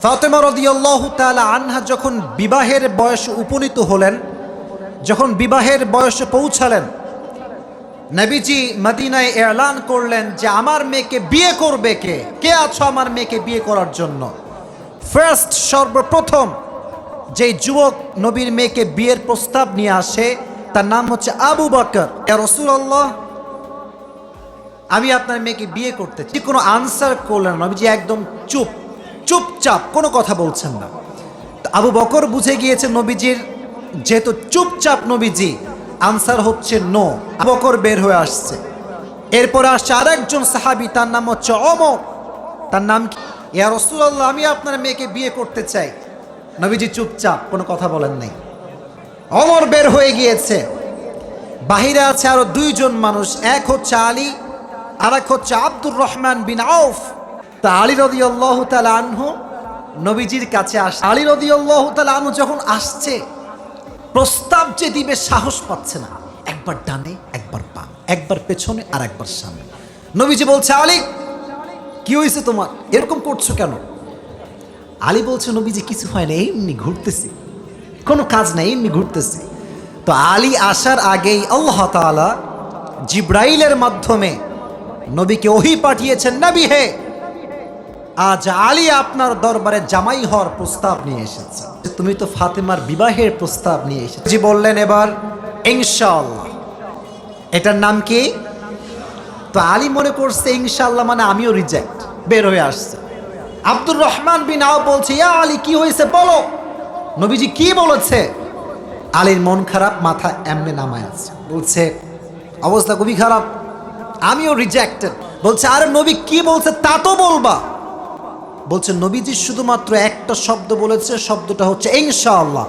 ফাতেমা রাদিয়াল্লাহু তাআলা আনহা যখন বিবাহের বয়সে উপনীত হলেন, যখন বিবাহের বয়সে পৌঁছালেন, নবীজি মদিনায় এলান করলেন যে আমার মেয়েকে বিয়ে করবে কে? কে আছো আমার মেয়েকে বিয়ে করার জন্য? ফার্স্ট, সর্বপ্রথম যেই যুবক নবীর মেয়েকে বিয়ের প্রস্তাব নিয়ে আসে তার নাম হচ্ছে আবু বকর। ইয়া রাসূলুল্লাহ, আমি আপনার মেয়েকে বিয়ে করতে চাই। কোনো আনসার করলেন না, নবীজি একদম চুপচাপ কোনো কথা বলছেন না। আবু বকর বুঝে গিয়েছে নবীজির যেহেতু চুপচাপ নবীজি, আনসার হচ্ছে নো। আবু বকর বের হয়ে আসছে। এরপরে আসছে আরেকজন সাহাবী, তার নাম হচ্ছে ওমর। তার নাম কি? ইয়া রাসূলুল্লাহ, আমি আপনার মেয়েকে বিয়ে করতে চাই। নবীজি চুপচাপ কোনো কথা বলেন নাই। ওমর বের হয়ে গিয়েছে। বাহিরে আছে আরো দুইজন মানুষ, এক হচ্ছে আলী আর এক হচ্ছে আব্দুর রহমান বিন আউফ। তা আলী রাদিয়াল্লাহু তাআলা আনহু নবীজির কাছে আসে। আলী রাদিয়াল্লাহু তাআলা আনহু যখন আসছে, প্রস্তাব যে দিবে সাহস পাচ্ছে না। একবার ডানে, একবার বাম, একবার পেছনে আর একবার সামনে। নবীজি বলছে, আলী কি হয়েছে তোমার, এরকম করছো কেন? আলী বলছে, নবীজি কিছু হয় না, এমনি ঘুরতেছি, কোনো কাজ নাই, এমনি ঘুরতেছি। তো আলী আসার আগেই আল্লাহ তাআলা জিব্রাইলের মাধ্যমে নবীকে ওহী পাঠিয়েছেন, নবী হে, আজ আলী আপনার দরবারে জামাই হওয়ার প্রস্তাব নিয়ে এসেছে। তুমি তো ফাতেমার বিবাহের প্রস্তাব নিয়ে এসেছো। জি বললেন এবার ইনশাআল্লাহ। এটার নাম কি? তো আলী মনে করছে ইনশাআল্লাহ মানে আমিও রিজেক্ট, বের হয়ে আসছে। আব্দুর রহমান বিন আউফ বলছে, ইয়া আলী কি হয়েছে বলো। নবীজি কি বলেছে? আলীর মন খারাপ, মাথা এমনি নামায় আছে, বলছে অবস্থা খুবই খারাপ, আমিও রিজেক্টেড। বলছে আরে নবী কি বলছে তা তো বলবা। বলছে নবীজি শুধুমাত্র একটা শব্দ বলেছে, শব্দটা হচ্ছে ইনশাআল্লাহ।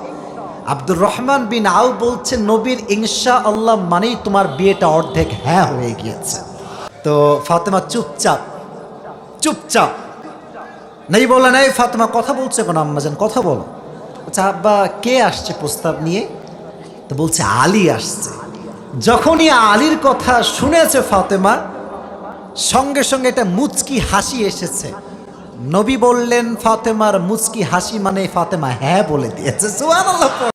আব্দুর রহমান বিন আউফ বলছে নবীর ইনশাআল্লাহ মানেই তোমার বিয়েটা অর্ধেক হ্যাঁ হয়ে গিয়েছে। তো ফাতেমা চুপচাপ নেই, বললেন এই ফাতেমা কথা বলছে কেন আম্মাজান, কথা বলো। আচ্ছা আব্বা কে আসছে প্রস্তাব নিয়ে? তো বলছে আলী আসছে। যখনই আলীর কথা শুনেছে ফাতেমা, সঙ্গে সঙ্গে একটা মুচকি হাসি এসেছে। নবী বললেন ফাতেমার মুচকি হাসি মানে ফাতেমা হ্যাঁ বলে দিয়েছে। সুবহানাল্লাহ।